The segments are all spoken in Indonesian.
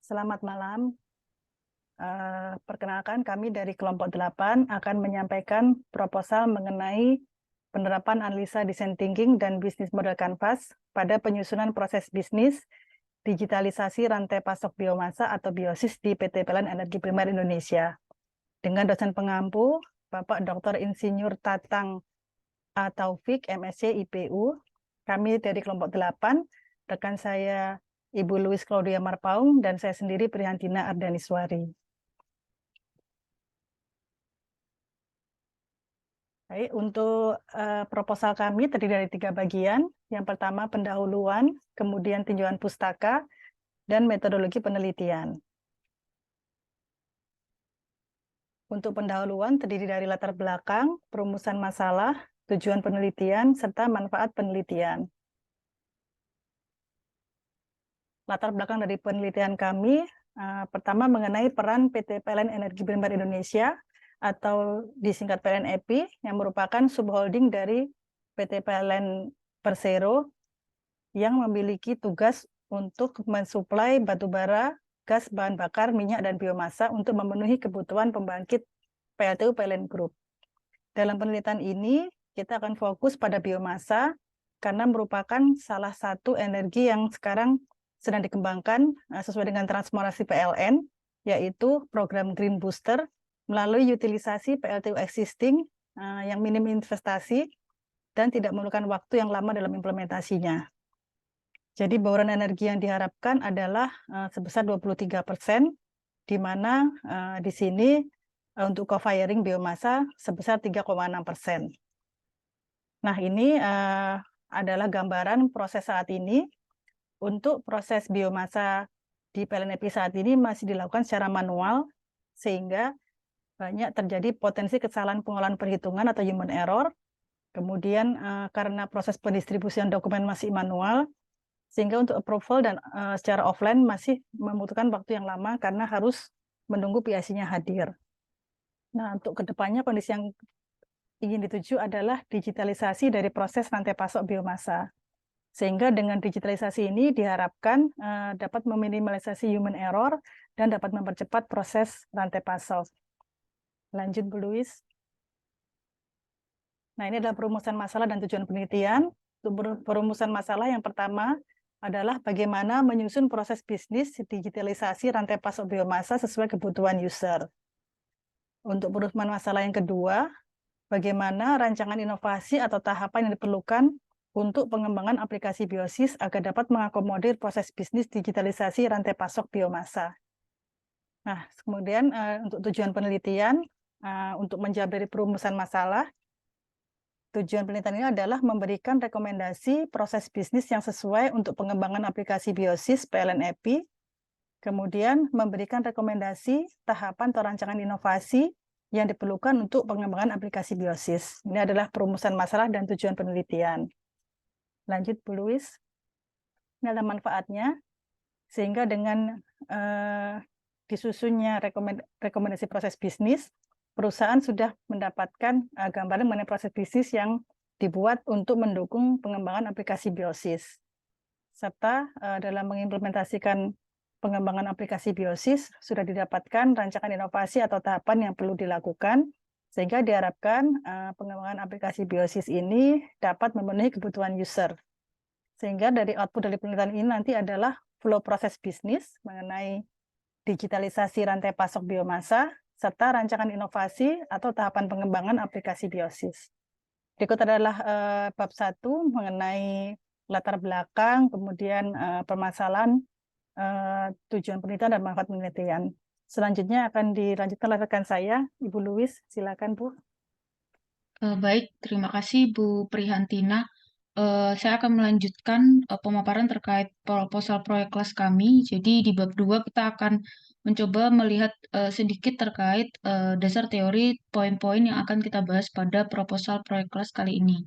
Selamat malam. Perkenalkan, kami dari kelompok 8 akan menyampaikan proposal mengenai penerapan analisa design thinking dan bisnis model canvas pada penyusunan proses bisnis digitalisasi rantai pasok biomasa atau biosis di PT PLN Energi Primer Indonesia. Dengan dosen pengampu, Bapak Dr. Insinyur Tatang A. Taufik, MSc IPU. Kami dari kelompok 8, rekan saya Ibu Louis Claudia Marpaung, dan saya sendiri Prihantina Ardaniswari. Baik, untuk proposal kami terdiri dari 3 bagian. Yang pertama pendahuluan, kemudian tinjauan pustaka, dan metodologi penelitian. Untuk pendahuluan terdiri dari latar belakang, perumusan masalah, tujuan penelitian, serta manfaat penelitian. Latar belakang dari penelitian kami, pertama mengenai peran PT PLN Energi Primer Indonesia atau disingkat PLN EPI, yang merupakan subholding dari PT PLN Persero yang memiliki tugas untuk mensuplai batubara, gas bahan bakar, minyak, dan biomasa untuk memenuhi kebutuhan pembangkit PLTU PLN Group. Dalam penelitian ini, kita akan fokus pada biomasa karena merupakan salah satu energi yang sekarang sedang dikembangkan sesuai dengan transformasi PLN, yaitu program Green Booster melalui utilisasi PLTU existing yang minim investasi dan tidak memerlukan waktu yang lama dalam implementasinya. Jadi bauran energi yang diharapkan adalah sebesar 23%, di mana di sini untuk co-firing biomasa sebesar 3,6%. Nah, ini adalah gambaran proses saat ini. Untuk proses biomasa di PLN EPI saat ini masih dilakukan secara manual, sehingga banyak terjadi potensi kesalahan pengolahan perhitungan atau human error. Kemudian karena proses pendistribusian dokumen masih manual, sehingga untuk approval dan secara offline masih membutuhkan waktu yang lama karena harus menunggu PIC-nya hadir. Nah, untuk kedepannya kondisi yang ingin dituju adalah digitalisasi dari proses rantai pasok biomasa. Sehingga dengan digitalisasi ini diharapkan dapat meminimalisasi human error dan dapat mempercepat proses rantai pasok. Lanjut, Bu Louis. Nah, ini adalah perumusan masalah dan tujuan penelitian. Untuk perumusan masalah yang pertama adalah bagaimana menyusun proses bisnis digitalisasi rantai pasok biomasa sesuai kebutuhan user. Untuk perumusan masalah yang kedua, bagaimana rancangan inovasi atau tahapan yang diperlukan untuk pengembangan aplikasi biosis agar dapat mengakomodir proses bisnis digitalisasi rantai pasok biomasa. Nah, kemudian untuk tujuan penelitian, untuk menjawab dari perumusan masalah, tujuan penelitian ini adalah memberikan rekomendasi proses bisnis yang sesuai untuk pengembangan aplikasi biosis PLN EPI, kemudian memberikan rekomendasi tahapan atau rancangan inovasi yang diperlukan untuk pengembangan aplikasi biosis. Ini adalah perumusan masalah dan tujuan penelitian. Lanjut, Bu Louis. Ini adalah manfaatnya, sehingga dengan disusunnya rekomendasi proses bisnis, perusahaan sudah mendapatkan gambaran mengenai proses bisnis yang dibuat untuk mendukung pengembangan aplikasi biosis. Serta dalam mengimplementasikan pengembangan aplikasi biosis, sudah didapatkan rancangan inovasi atau tahapan yang perlu dilakukan, sehingga diharapkan pengembangan aplikasi biosis ini dapat memenuhi kebutuhan user. Sehingga dari output dari penelitian ini nanti adalah flow proses bisnis mengenai digitalisasi rantai pasok biomasa, serta rancangan inovasi atau tahapan pengembangan aplikasi biosis. Berikut adalah bab 1 mengenai latar belakang, kemudian permasalahan, tujuan penelitian, dan manfaat penelitian. Selanjutnya akan dilanjutkan oleh rekan saya, Ibu Louis. Silakan, Bu. Baik, terima kasih Bu Prihantina. Saya akan melanjutkan pemaparan terkait proposal proyek kelas kami. Jadi di bab 2 kita akan mencoba melihat sedikit terkait dasar teori poin-poin yang akan kita bahas pada proposal proyek kelas kali ini.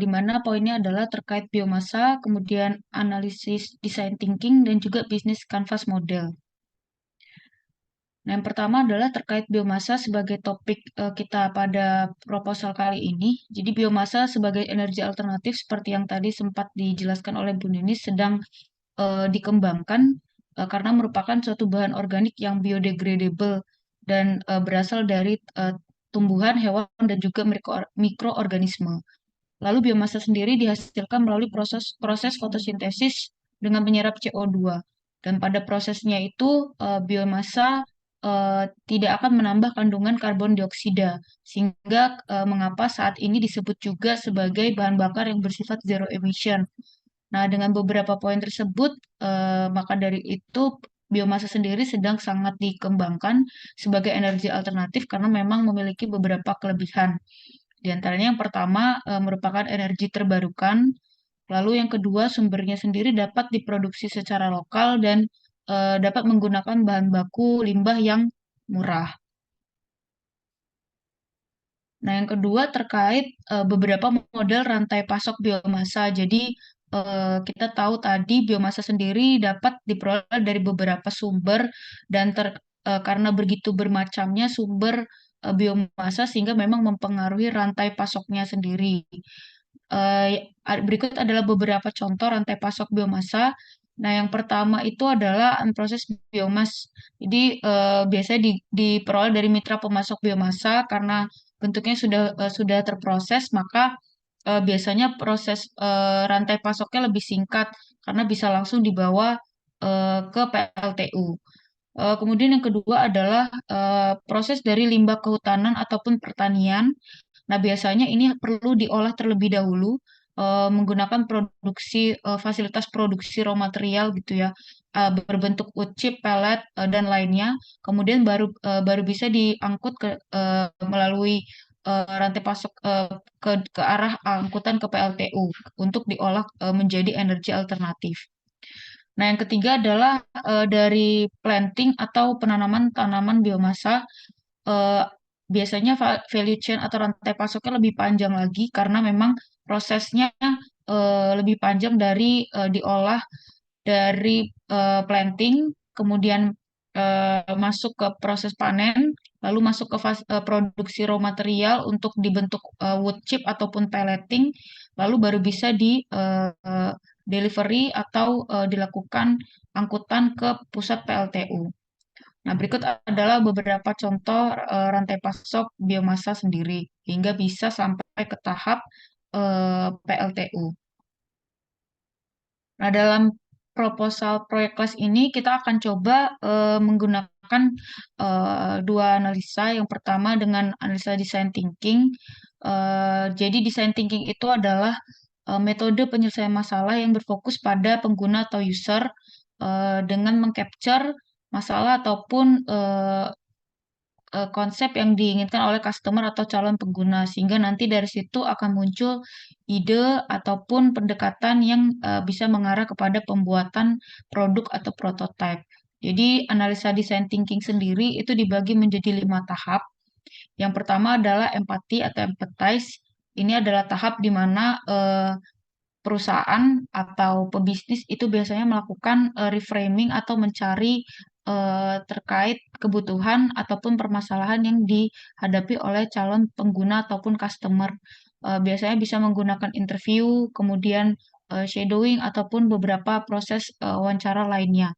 Di mana poinnya adalah terkait biomasa, kemudian analisis design thinking, dan juga bisnis canvas model. Nah, yang pertama adalah terkait biomasa sebagai topik kita pada proposal kali ini. Jadi biomasa sebagai energi alternatif seperti yang tadi sempat dijelaskan oleh Bu Ninis sedang dikembangkan karena merupakan suatu bahan organik yang biodegradable dan berasal dari tumbuhan, hewan, dan juga mikroorganisme. Lalu biomasa sendiri dihasilkan melalui proses fotosintesis dengan menyerap CO2. Dan pada prosesnya itu biomasa tidak akan menambah kandungan karbon dioksida, sehingga mengapa saat ini disebut juga sebagai bahan bakar yang bersifat zero emission. Nah, dengan beberapa poin tersebut, maka dari itu biomasa sendiri sedang sangat dikembangkan sebagai energi alternatif karena memang memiliki beberapa kelebihan. Di antaranya yang pertama merupakan energi terbarukan, lalu yang kedua sumbernya sendiri dapat diproduksi secara lokal dan dapat menggunakan bahan baku limbah yang murah. Nah, yang kedua terkait beberapa model rantai pasok biomasa. Jadi, kita tahu tadi biomasa sendiri dapat diperoleh dari beberapa sumber dan karena begitu bermacamnya sumber biomasa sehingga memang mempengaruhi rantai pasoknya sendiri. Berikut adalah beberapa contoh rantai pasok biomasa. Nah, yang pertama itu adalah unprocessed biomass. Jadi, biasanya diperoleh dari mitra pemasok biomasa karena bentuknya sudah terproses, maka biasanya proses rantai pasoknya lebih singkat karena bisa langsung dibawa ke PLTU. Kemudian yang kedua adalah proses dari limbah kehutanan ataupun pertanian. Nah, biasanya ini perlu diolah terlebih dahulu menggunakan fasilitas produksi raw material gitu ya, berbentuk wood chip, pellet dan lainnya. Kemudian baru bisa diangkut melalui rantai pasok ke arah angkutan ke PLTU untuk diolah menjadi energi alternatif. Nah, yang ketiga adalah dari planting atau penanaman tanaman biomasa. eh, Biasanya value chain atau rantai pasoknya lebih panjang lagi karena memang prosesnya lebih panjang dari diolah dari planting, kemudian masuk ke proses panen, lalu masuk ke produksi raw material untuk dibentuk wood chip ataupun pelleting, lalu baru bisa di delivery atau dilakukan angkutan ke pusat PLTU. Nah, berikut adalah beberapa contoh rantai pasok biomasa sendiri hingga bisa sampai ke tahap PLTU. Nah, dalam proposal proyek kelas ini kita akan coba menggunakan dua analisa. Yang pertama dengan analisa design thinking. Jadi design thinking itu adalah metode penyelesaian masalah yang berfokus pada pengguna atau user dengan mengcapture masalah ataupun konsep yang diinginkan oleh customer atau calon pengguna sehingga nanti dari situ akan muncul ide ataupun pendekatan yang bisa mengarah kepada pembuatan produk atau prototipe. Jadi analisa design thinking sendiri itu dibagi menjadi 5 tahap. Yang pertama adalah empati atau empathize. Ini adalah tahap di mana perusahaan atau pebisnis itu biasanya melakukan reframing atau mencari terkait kebutuhan ataupun permasalahan yang dihadapi oleh calon pengguna ataupun customer. Biasanya bisa menggunakan interview, kemudian shadowing ataupun beberapa proses wawancara lainnya.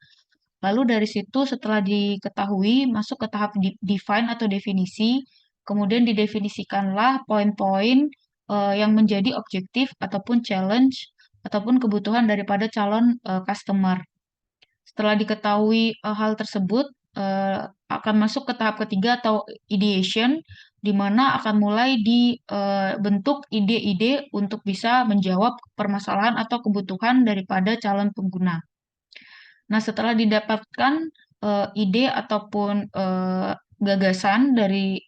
Lalu dari situ setelah diketahui masuk ke tahap define atau definisi, kemudian didefinisikanlah poin-poin yang menjadi objektif ataupun challenge ataupun kebutuhan daripada calon customer. Setelah diketahui hal tersebut akan masuk ke tahap ketiga atau ideation, di mana akan mulai dibentuk ide-ide untuk bisa menjawab permasalahan atau kebutuhan daripada calon pengguna. Nah, setelah didapatkan ide ataupun gagasan dari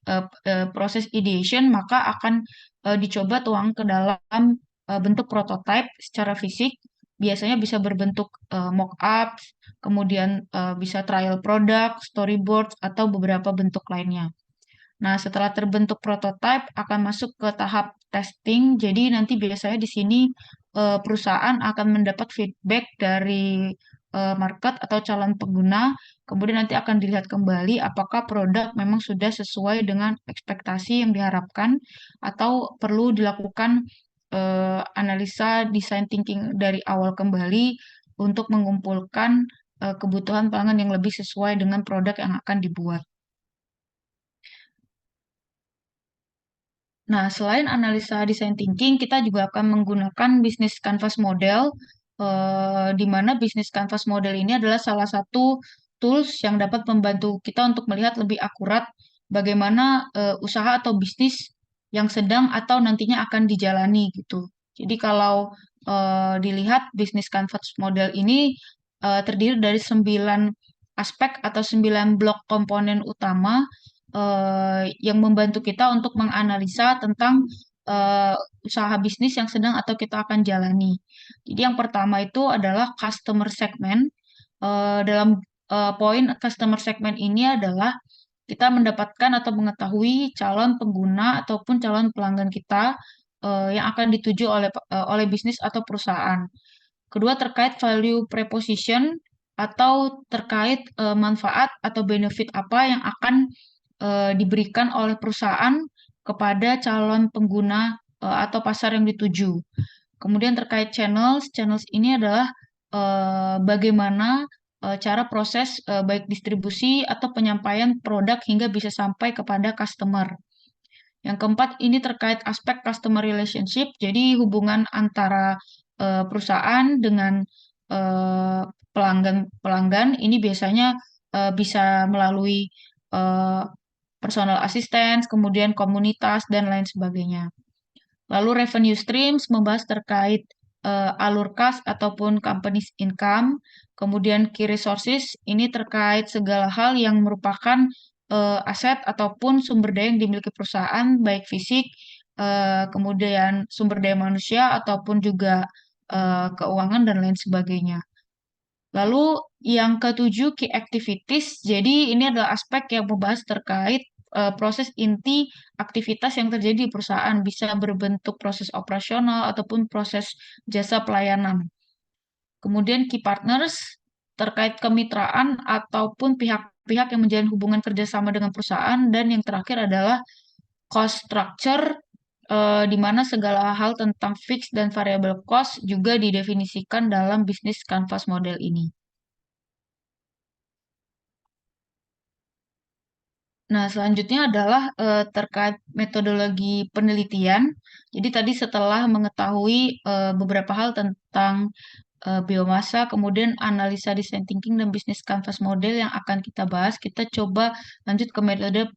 proses ideation, maka akan dicoba tuang ke dalam bentuk prototype secara fisik. Biasanya bisa berbentuk mock-ups, kemudian bisa trial product, storyboards, atau beberapa bentuk lainnya. Nah, setelah terbentuk prototype akan masuk ke tahap testing. Jadi nanti biasanya di sini perusahaan akan mendapat feedback dari market atau calon pengguna. Kemudian nanti akan dilihat kembali apakah produk memang sudah sesuai dengan ekspektasi yang diharapkan atau perlu dilakukan analisa design thinking dari awal kembali untuk mengumpulkan kebutuhan pelanggan yang lebih sesuai dengan produk yang akan dibuat. Nah, selain analisa design thinking, kita juga akan menggunakan bisnis canvas model, di mana bisnis canvas model ini adalah salah satu tools yang dapat membantu kita untuk melihat lebih akurat bagaimana usaha atau bisnis yang sedang atau nantinya akan dijalani gitu. Jadi kalau dilihat bisnis canvas model ini terdiri dari 9 aspek atau 9 blok komponen utama yang membantu kita untuk menganalisa tentang eh, usaha bisnis yang sedang atau kita akan jalani. Jadi yang pertama itu adalah customer segment. Dalam poin customer segment ini adalah kita mendapatkan atau mengetahui calon pengguna ataupun calon pelanggan kita yang akan dituju oleh bisnis atau perusahaan. Kedua terkait value proposition atau terkait manfaat atau benefit apa yang akan diberikan oleh perusahaan kepada calon pengguna atau pasar yang dituju. Kemudian terkait channels, channels ini adalah bagaimana cara proses baik distribusi atau penyampaian produk hingga bisa sampai kepada customer. Yang keempat ini terkait aspek customer relationship, jadi hubungan antara perusahaan dengan eh, pelanggan ini biasanya bisa melalui eh, personal assistance, kemudian komunitas dan lain sebagainya. Lalu revenue streams membahas terkait alur kas ataupun company's income. Kemudian key resources ini terkait segala hal yang merupakan aset ataupun sumber daya yang dimiliki perusahaan, baik fisik, kemudian sumber daya manusia ataupun juga keuangan dan lain sebagainya. Lalu yang ketujuh, key activities. Jadi ini adalah aspek yang membahas terkait proses inti aktivitas yang terjadi di perusahaan, bisa berbentuk proses operasional ataupun proses jasa pelayanan. Kemudian key partners terkait kemitraan ataupun pihak-pihak yang menjalin hubungan kerjasama dengan perusahaan. Dan yang terakhir adalah cost structure, di mana segala hal tentang fixed dan variable cost juga didefinisikan dalam bisnis canvas model ini. Nah, selanjutnya adalah terkait metodologi penelitian. Jadi tadi setelah mengetahui beberapa hal tentang biomasa, kemudian analisa design thinking dan bisnis canvas model yang akan kita bahas, kita coba lanjut ke metode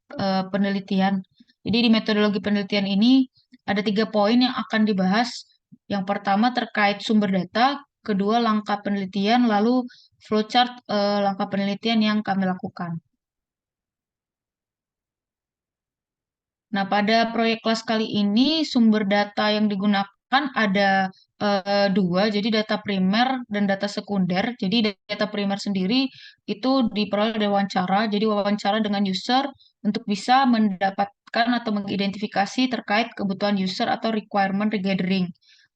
penelitian. Jadi di metodologi penelitian ini ada 3 poin yang akan dibahas. Yang pertama terkait sumber data, kedua langkah penelitian, lalu flowchart langkah penelitian yang kami lakukan. Nah, pada proyek kelas kali ini sumber data yang digunakan ada 2, jadi data primer dan data sekunder. Jadi data primer sendiri itu diperoleh dari wawancara, jadi wawancara dengan user untuk bisa mendapatkan atau mengidentifikasi terkait kebutuhan user atau requirement regathering.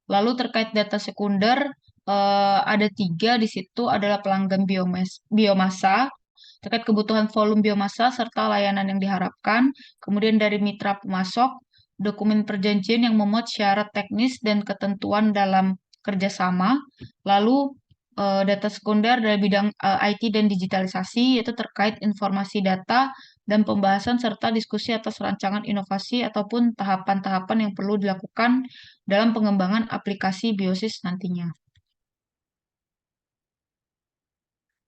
Lalu terkait data sekunder ada 3 di situ adalah pelanggan biomasa, terkait kebutuhan volume biomasa serta layanan yang diharapkan, kemudian dari mitra pemasok, dokumen perjanjian yang memuat syarat teknis dan ketentuan dalam kerjasama, lalu data sekunder dari bidang IT dan digitalisasi, yaitu terkait informasi data dan pembahasan serta diskusi atas rancangan inovasi ataupun tahapan-tahapan yang perlu dilakukan dalam pengembangan aplikasi biosis nantinya.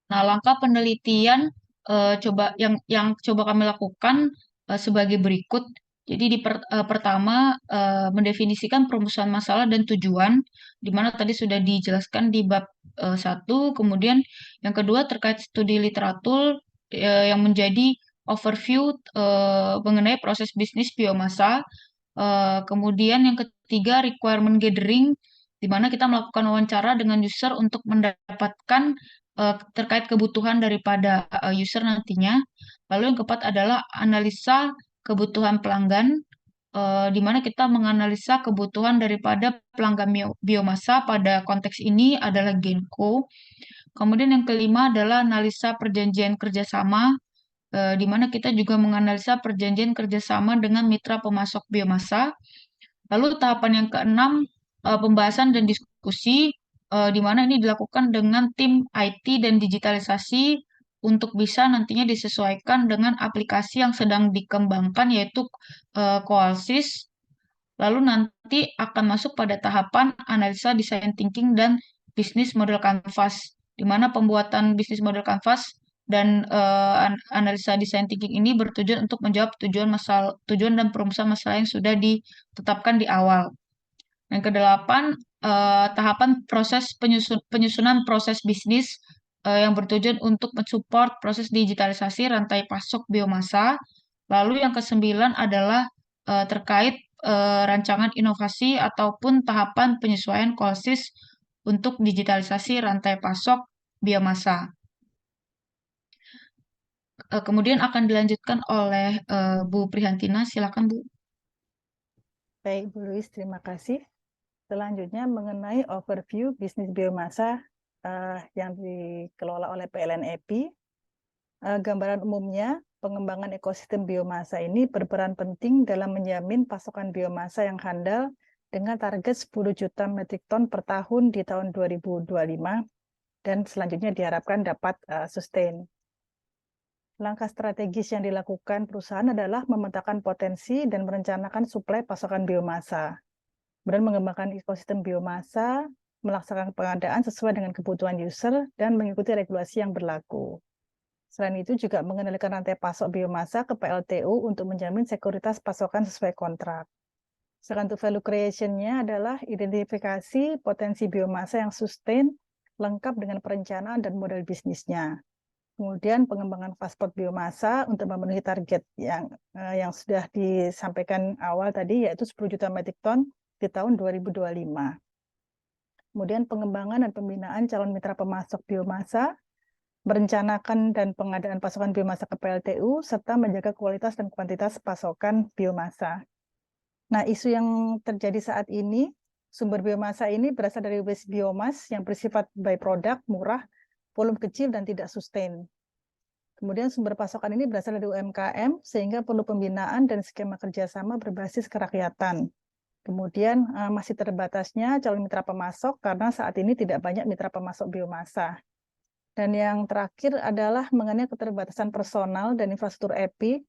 Nah, langkah penelitian yang coba kami lakukan sebagai berikut. Jadi pertama mendefinisikan perumusan masalah dan tujuan, di mana tadi sudah dijelaskan di bab 1. Kemudian yang kedua terkait studi literatur yang menjadi overview mengenai proses bisnis biomasa. Kemudian yang ketiga requirement gathering, di mana kita melakukan wawancara dengan user untuk mendapatkan terkait kebutuhan daripada user nantinya. Lalu yang keempat adalah analisa kebutuhan pelanggan, di mana kita menganalisa kebutuhan daripada pelanggan biomasa pada konteks ini adalah Genco. Kemudian yang kelima adalah analisa perjanjian kerjasama, di mana kita juga menganalisa perjanjian kerjasama dengan mitra pemasok biomasa. Lalu tahapan yang keenam, pembahasan dan diskusi, di mana ini dilakukan dengan tim IT dan digitalisasi untuk bisa nantinya disesuaikan dengan aplikasi yang sedang dikembangkan yaitu Koalsis. Lalu nanti akan masuk pada tahapan analisa design thinking dan bisnis model canvas, di mana pembuatan bisnis model canvas dan analisa design thinking ini bertujuan untuk menjawab tujuan dan perumusan masalah yang sudah ditetapkan di awal. Yang kedelapan, tahapan proses penyusunan proses bisnis yang bertujuan untuk mensupport proses digitalisasi rantai pasok biomasa. Lalu yang kesembilan adalah terkait rancangan inovasi ataupun tahapan penyesuaian KOLSIS untuk digitalisasi rantai pasok biomasa. Kemudian akan dilanjutkan oleh Bu Prihantina. Silakan, Bu. Baik, Bu Luis, terima kasih. Selanjutnya mengenai overview bisnis biomasa yang dikelola oleh PLN EPI. Gambaran umumnya, pengembangan ekosistem biomasa ini berperan penting dalam menjamin pasokan biomasa yang handal dengan target 10 juta metrik ton per tahun di tahun 2025 dan selanjutnya diharapkan dapat sustain. Langkah strategis yang dilakukan perusahaan adalah memetakan potensi dan merencanakan suplai pasokan biomasa, dan mengembangkan ekosistem biomasa, melaksanakan pengadaan sesuai dengan kebutuhan user, dan mengikuti regulasi yang berlaku. Selain itu juga mengendalikan rantai pasok biomasa ke PLTU untuk menjamin sekuritas pasokan sesuai kontrak. Sedangkan untuk value creation-nya adalah identifikasi potensi biomasa yang sustain, lengkap dengan perencanaan dan model bisnisnya. Kemudian pengembangan pasport biomasa untuk memenuhi target yang sudah disampaikan awal tadi, yaitu 10 juta metrik ton di tahun 2025. Kemudian pengembangan dan pembinaan calon mitra pemasok biomasa, merencanakan dan pengadaan pasokan biomasa ke PLTU, serta menjaga kualitas dan kuantitas pasokan biomasa. Nah, isu yang terjadi saat ini, sumber biomasa ini berasal dari waste biomass yang bersifat byproduct, murah, volume kecil, dan tidak sustain. Kemudian sumber pasokan ini berasal dari UMKM, sehingga perlu pembinaan dan skema kerjasama berbasis kerakyatan. Kemudian masih terbatasnya calon mitra pemasok karena saat ini tidak banyak mitra pemasok biomasa. Dan yang terakhir adalah mengenai keterbatasan personal dan infrastruktur EPI,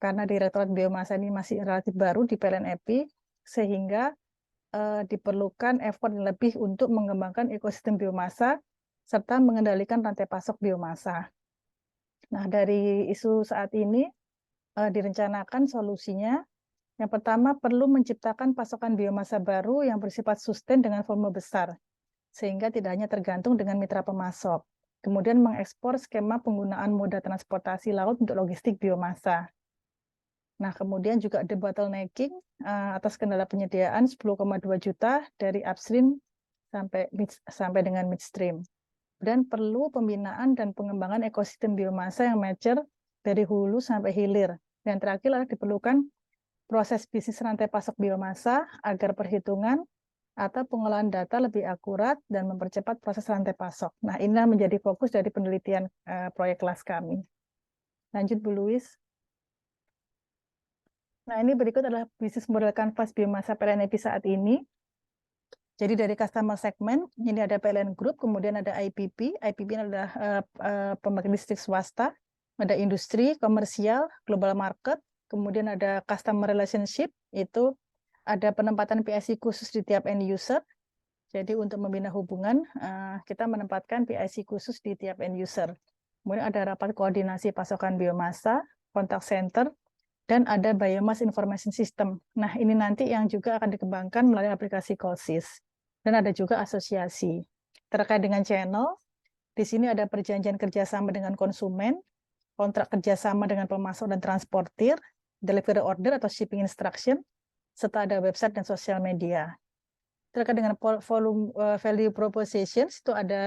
karena Direktorat Biomasa ini masih relatif baru di PLN EPI, sehingga diperlukan effort yang lebih untuk mengembangkan ekosistem biomasa, serta mengendalikan rantai pasok biomasa. Nah, dari isu saat ini, direncanakan solusinya. Yang pertama, perlu menciptakan pasokan biomasa baru yang bersifat sustain dengan volume besar, sehingga tidak hanya tergantung dengan mitra pemasok. Kemudian mengekspor skema penggunaan moda transportasi laut untuk logistik biomasa. Nah, kemudian juga debottlenecking atas kendala penyediaan 10,2 juta dari upstream sampai dengan midstream. Dan perlu pembinaan dan pengembangan ekosistem biomasa yang mature dari hulu sampai hilir. Dan terakhir adalah diperlukan proses bisnis rantai pasok biomasa agar perhitungan atau pengolahan data lebih akurat dan mempercepat proses rantai pasok. Nah, inilah menjadi fokus dari penelitian proyek kelas kami. Lanjut, Bu Luis. Nah, ini berikut adalah bisnis model kanvas biomasa PLN EPI saat ini. Jadi dari customer segment, ini ada PLN Group, kemudian ada IPP. IPP adalah pembangkit listrik swasta, ada industri, komersial, global market, kemudian ada customer relationship, itu ada penempatan PIC khusus di tiap end user. Jadi untuk membina hubungan, kita menempatkan PIC khusus di tiap end user. Kemudian ada rapat koordinasi pasokan biomasa, kontak center, dan ada biomass information system. Nah, ini nanti yang juga akan dikembangkan melalui aplikasi Koalsis. Dan ada juga asosiasi. Terkait dengan channel, di sini ada perjanjian kerjasama dengan konsumen, kontrak kerjasama dengan pemasok dan transportir, delivery order atau shipping instruction, serta ada website dan sosial media. Terkait dengan volume value propositions, itu ada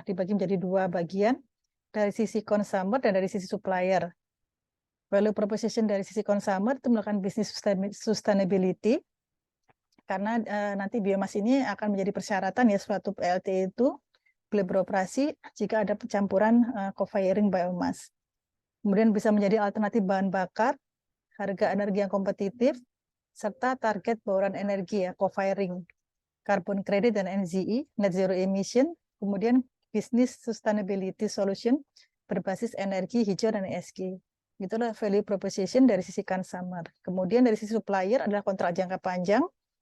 dibagi menjadi dua bagian, dari sisi consumer dan dari sisi supplier. Value proposition dari sisi consumer itu melakukan business sustainability, karena nanti biomas ini akan menjadi persyaratan ya suatu PLT itu boleh beroperasi jika ada pencampuran co-firing biomas. Kemudian bisa menjadi alternatif bahan bakar, harga energi yang kompetitif, serta target bauran energi ya co-firing. carbon credit dan NZE, net zero emission, kemudian business sustainability solution berbasis energi hijau dan ESG. Itulah value proposition dari sisi consumer. Kemudian dari sisi supplier adalah kontrak jangka panjang,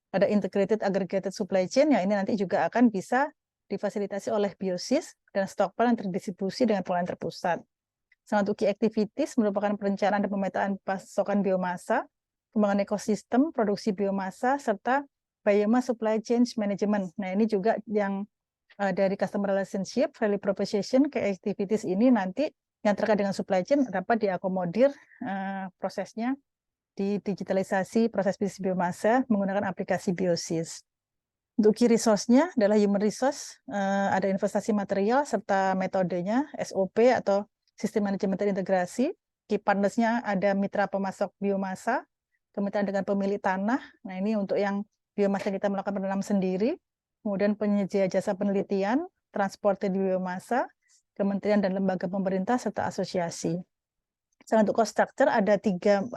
ada integrated aggregated supply chain yang ini nanti juga akan bisa difasilitasi oleh Biosis dan stockpile yang terdistribusi dengan pengelolaan terpusat. Sangat key activities merupakan perencanaan dan pemetaan pasokan biomasa, pengembangan ekosistem, produksi biomasa, serta biomass supply chain management. Nah, ini juga yang dari customer relationship, value proposition, ke activities ini nanti yang terkait dengan supply chain dapat diakomodir prosesnya di digitalisasi proses bisnis biomasa menggunakan aplikasi Biosis. Untuk key resource-nya adalah human resource, ada investasi material serta metodenya, SOP atau sistem manajemen terintegrasi. Key partners-nya ada mitra pemasok biomasa, kemitraan dengan pemilik tanah. Nah, ini untuk yang biomasa kita melakukan penanam sendiri, kemudian penyedia jasa penelitian, transporter biomasa, kementerian dan lembaga pemerintah, serta asosiasi. Untuk cost structure ada 3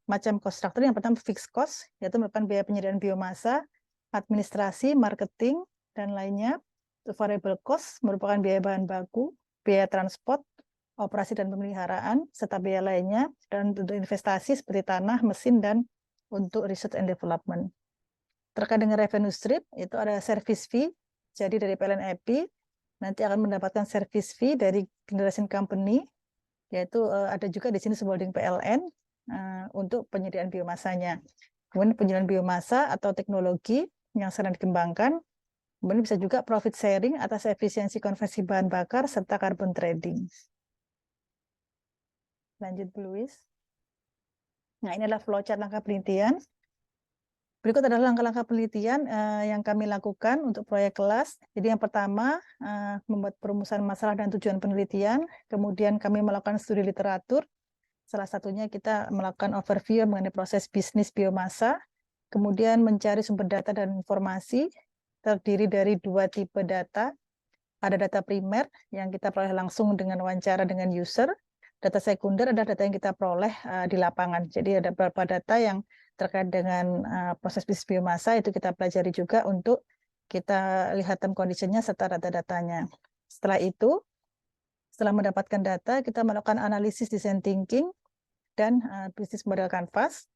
macam cost structure. Yang pertama fixed cost, yaitu merupakan biaya penyediaan biomasa, administrasi, marketing, dan lainnya. Untuk variable cost merupakan biaya bahan baku, biaya transport, operasi dan pemeliharaan, serta biaya lainnya, dan untuk investasi seperti tanah, mesin, dan untuk research and development. Terkait dengan revenue stream, itu ada service fee, jadi dari PLN EPI, nanti akan mendapatkan service fee dari generation company, yaitu ada juga di sini subholding PLN untuk penyediaan biomasanya. Kemudian penyediaan biomasa atau teknologi yang sedang dikembangkan, kemudian bisa juga profit sharing atas efisiensi konversi bahan bakar serta carbon trading. Lanjut, Bu Louis. Nah, ini adalah flowchart langkah penelitian. Berikut adalah langkah-langkah penelitian yang kami lakukan untuk proyek kelas. Jadi yang pertama, membuat perumusan masalah dan tujuan penelitian. Kemudian kami melakukan studi literatur. Salah satunya kita melakukan overview mengenai proses bisnis biomasa. Kemudian mencari sumber data dan informasi, terdiri dari 2 tipe data. Ada data primer yang kita peroleh langsung dengan wawancara dengan user. Data sekunder adalah data yang kita peroleh di lapangan. Jadi ada beberapa data yang terkait dengan proses bisnis biomasa, itu kita pelajari juga untuk kita lihat term condition-nya serta data-datanya. Setelah itu, setelah mendapatkan data, kita melakukan analisis design thinking dan bisnis model canvas.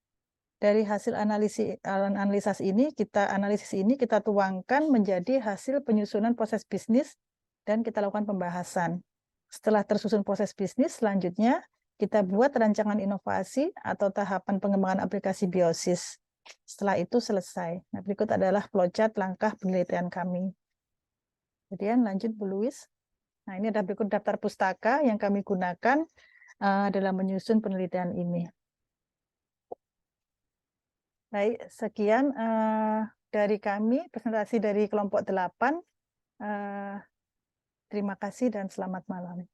Dari hasil analisis ini kita tuangkan menjadi hasil penyusunan proses bisnis dan kita lakukan pembahasan. Setelah tersusun proses bisnis, selanjutnya kita buat rancangan inovasi atau tahapan pengembangan aplikasi Biosis. Setelah itu selesai. Nah, berikut adalah flowchart langkah penelitian kami. Kemudian lanjut, Bu Louis. Nah, ini ada berikut daftar pustaka yang kami gunakan dalam menyusun penelitian ini. Baik, sekian dari kami, presentasi dari kelompok 8. Terima kasih dan selamat malam.